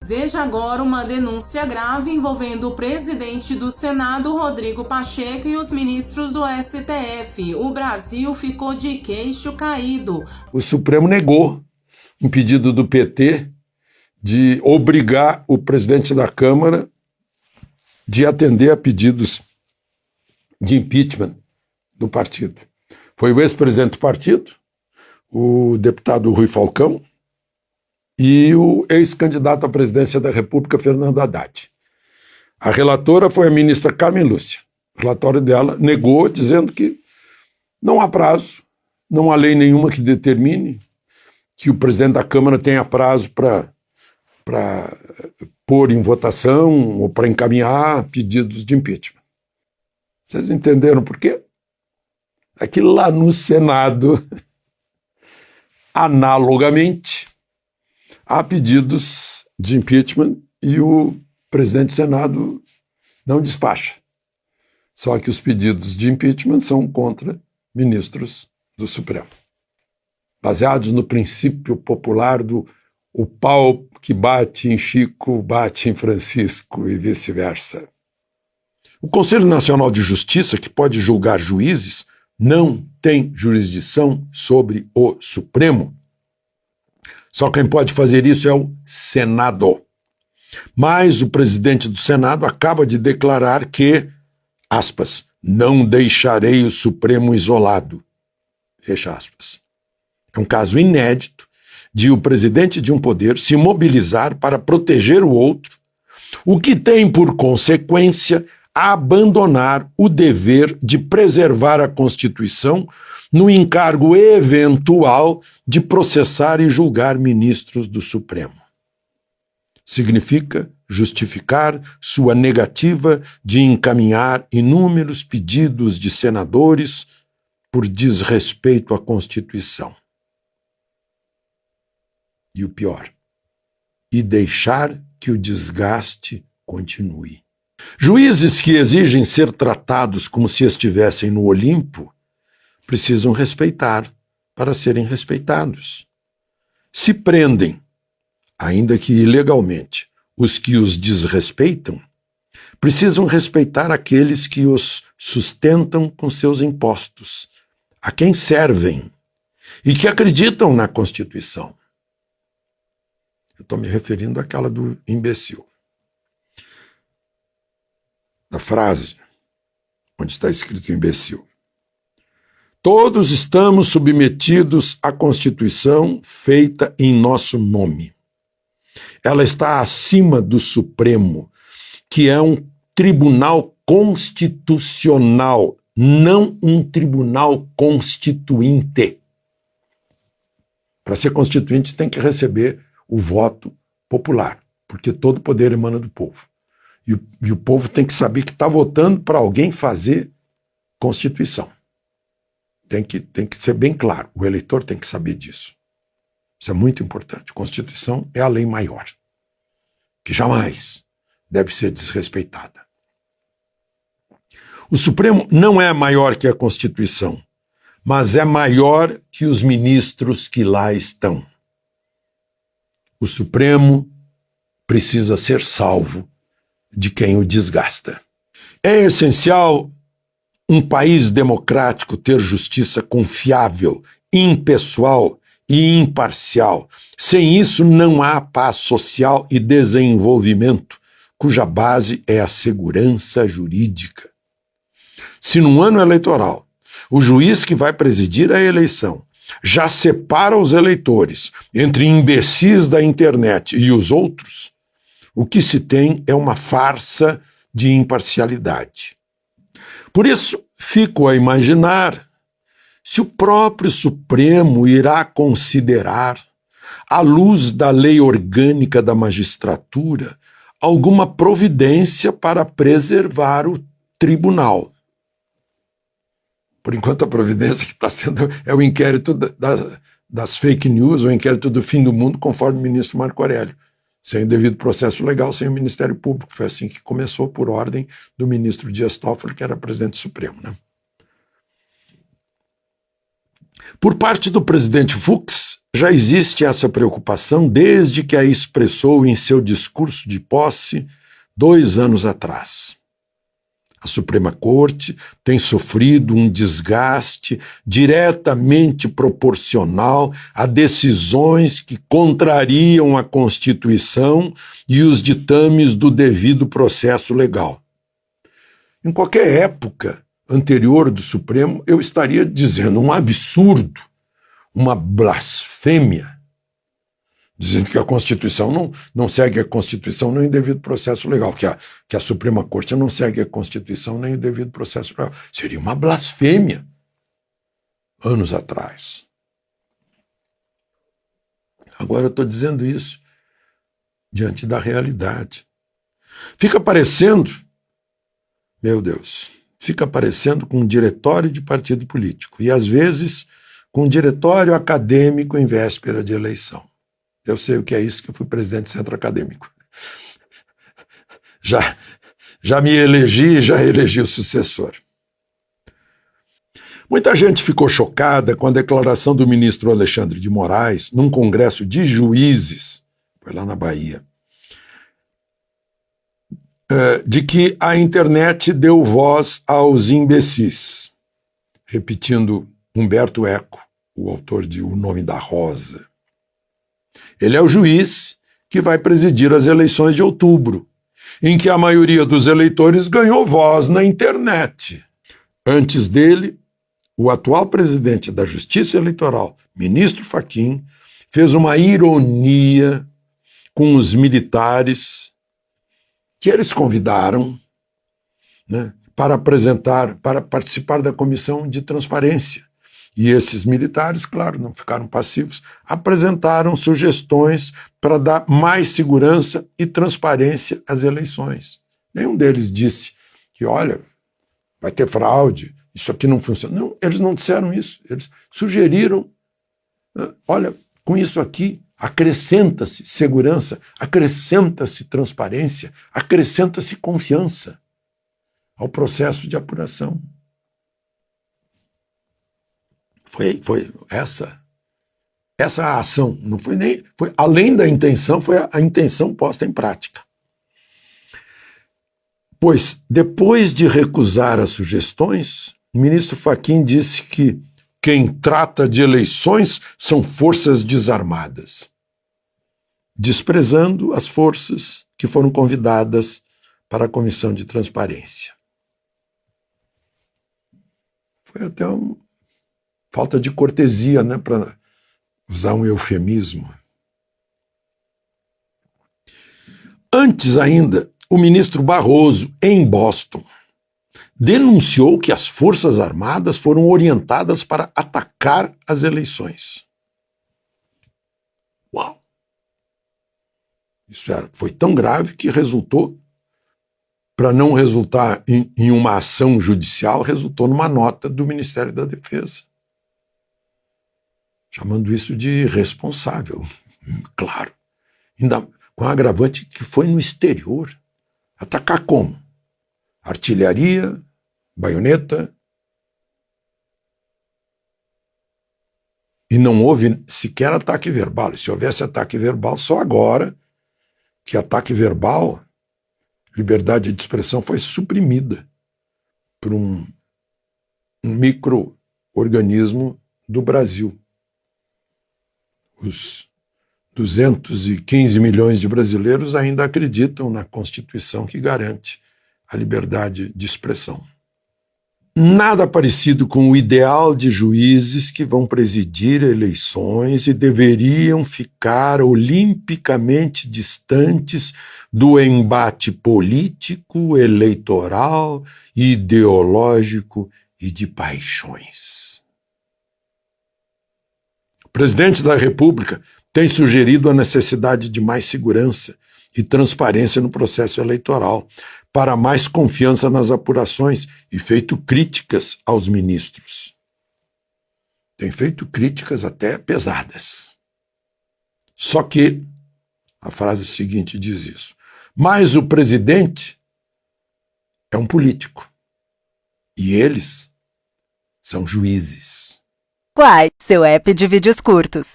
Veja agora uma denúncia grave envolvendo o presidente do Senado, Rodrigo Pacheco, e os ministros do STF. O Brasil ficou de queixo caído. O Supremo negou um pedido do PT de obrigar o presidente da Câmara de atender a pedidos de impeachment do partido. Foi o ex-presidente do partido, o deputado Rui Falcão, e o ex-candidato à presidência da República, Fernando Haddad. A relatora foi a ministra Carmen Lúcia. O relatório dela negou, dizendo que não há prazo, não há lei nenhuma que determine que o presidente da Câmara tenha prazo para pôr em votação ou para encaminhar pedidos de impeachment. Vocês entenderam por quê? É que lá no Senado, analogamente, há pedidos de impeachment e o presidente do Senado não despacha. Só que os pedidos de impeachment são contra ministros do Supremo, baseados no princípio popular do o pau que bate em Chico, bate em Francisco e vice-versa. O Conselho Nacional de Justiça, que pode julgar juízes, não tem jurisdição sobre o Supremo. Só quem pode fazer isso é o Senado. Mas o presidente do Senado acaba de declarar que, aspas, não deixarei o Supremo isolado. Fecha aspas. É um caso inédito de o presidente de um poder se mobilizar para proteger o outro, o que tem por consequência abandonar o dever de preservar a Constituição no encargo eventual de processar e julgar ministros do Supremo. Significa justificar sua negativa de encaminhar inúmeros pedidos de senadores por desrespeito à Constituição. E o pior, e deixar que o desgaste continue. Juízes que exigem ser tratados como se estivessem no Olimpo precisam respeitar para serem respeitados. Se prendem, ainda que ilegalmente, os que os desrespeitam, precisam respeitar aqueles que os sustentam com seus impostos, a quem servem e que acreditam na Constituição. Eu estou me referindo àquela do imbecil. Da frase onde está escrito imbecil. Todos estamos submetidos à Constituição feita em nosso nome. Ela está acima do Supremo, que é um tribunal constitucional, não um tribunal constituinte. Para ser constituinte tem que receber o voto popular, porque todo poder emana do povo. E o povo tem que saber que está votando para alguém fazer Constituição. Tem que ser bem claro, o eleitor tem que saber disso. Isso é muito importante. Constituição é a lei maior, que jamais deve ser desrespeitada. O Supremo não é maior que a Constituição, mas é maior que os ministros que lá estão. O Supremo precisa ser salvo de quem o desgasta. É essencial um país democrático ter justiça confiável, impessoal e imparcial. Sem isso não há paz social e desenvolvimento, cuja base é a segurança jurídica. Se num ano eleitoral o juiz que vai presidir a eleição já separa os eleitores entre imbecis da internet e os outros, o que se tem é uma farsa de imparcialidade. Por isso, fico a imaginar se o próprio Supremo irá considerar, à luz da lei orgânica da magistratura, alguma providência para preservar o tribunal. Por enquanto, a providência que está sendo é o inquérito das fake news, o inquérito do fim do mundo, conforme o ministro Marco Aurélio. Sem o devido processo legal, sem o Ministério Público. Foi assim que começou, por ordem do ministro Dias Toffoli, que era presidente supremo, né? Por parte do presidente Fux, Já existe essa preocupação desde que a expressou em seu discurso de posse 2 anos atrás. A Suprema Corte tem sofrido um desgaste diretamente proporcional a decisões que contrariam a Constituição e os ditames do devido processo legal. Em qualquer época anterior do Supremo, eu estaria dizendo um absurdo, uma blasfêmia, dizendo que a Constituição não segue a Constituição nem o devido processo legal, que a Suprema Corte não segue a Constituição nem o devido processo legal. Seria uma blasfêmia, anos atrás. Agora eu estou dizendo isso diante da realidade. Fica parecendo, meu Deus, fica parecendo com um diretório de partido político e, às vezes, com um diretório acadêmico em véspera de eleição. Eu sei o que é isso, que eu fui presidente do centro acadêmico. Já me elegi e já elegi o sucessor. Muita gente ficou chocada com a declaração do ministro Alexandre de Moraes num congresso de juízes, foi lá na Bahia, de que a internet deu voz aos imbecis, repetindo Humberto Eco, o autor de O Nome da Rosa. Ele é o juiz que vai presidir as eleições de outubro, em que a maioria dos eleitores ganhou voz na internet. Antes dele, o atual presidente da Justiça Eleitoral, ministro Fachin, fez uma ironia com os militares que eles convidaram, né, para participar da comissão de transparência. E esses militares, claro, não ficaram passivos, apresentaram sugestões para dar mais segurança e transparência às eleições. Nenhum deles disse que, olha, vai ter fraude, isso aqui não funciona. Não, eles não disseram isso. Eles sugeriram, olha, com isso aqui acrescenta-se segurança, acrescenta-se transparência, acrescenta-se confiança ao processo de apuração. Foi essa a ação, não foi nem, foi além da intenção, foi a intenção posta em prática. Pois, depois de recusar as sugestões, o ministro Fachin disse que quem trata de eleições são forças desarmadas, desprezando as forças que foram convidadas para a comissão de transparência. Foi até uma falta de cortesia, né, para usar um eufemismo. Antes ainda, o ministro Barroso, em Boston, denunciou que as Forças Armadas foram orientadas para atacar as eleições. Uau! Isso foi tão grave que resultou, para não resultar em uma ação judicial, resultou numa nota do Ministério da Defesa, chamando isso de irresponsável, claro. Ainda com a agravante que foi no exterior. Atacar como? Artilharia, baioneta. E não houve sequer ataque verbal. E se houvesse ataque verbal, só agora que ataque verbal, liberdade de expressão foi suprimida por um micro-organismo do Brasil. Os 215 milhões de brasileiros ainda acreditam na Constituição que garante a liberdade de expressão. Nada parecido com o ideal de juízes que vão presidir eleições e deveriam ficar olimpicamente distantes do embate político, eleitoral, ideológico e de paixões. O presidente da República tem sugerido a necessidade de mais segurança e transparência no processo eleitoral, para mais confiança nas apurações e feito críticas aos ministros. Tem feito críticas até pesadas. Só que, a frase seguinte diz isso, mas o presidente é um político e eles são juízes. Quai, seu app de vídeos curtos.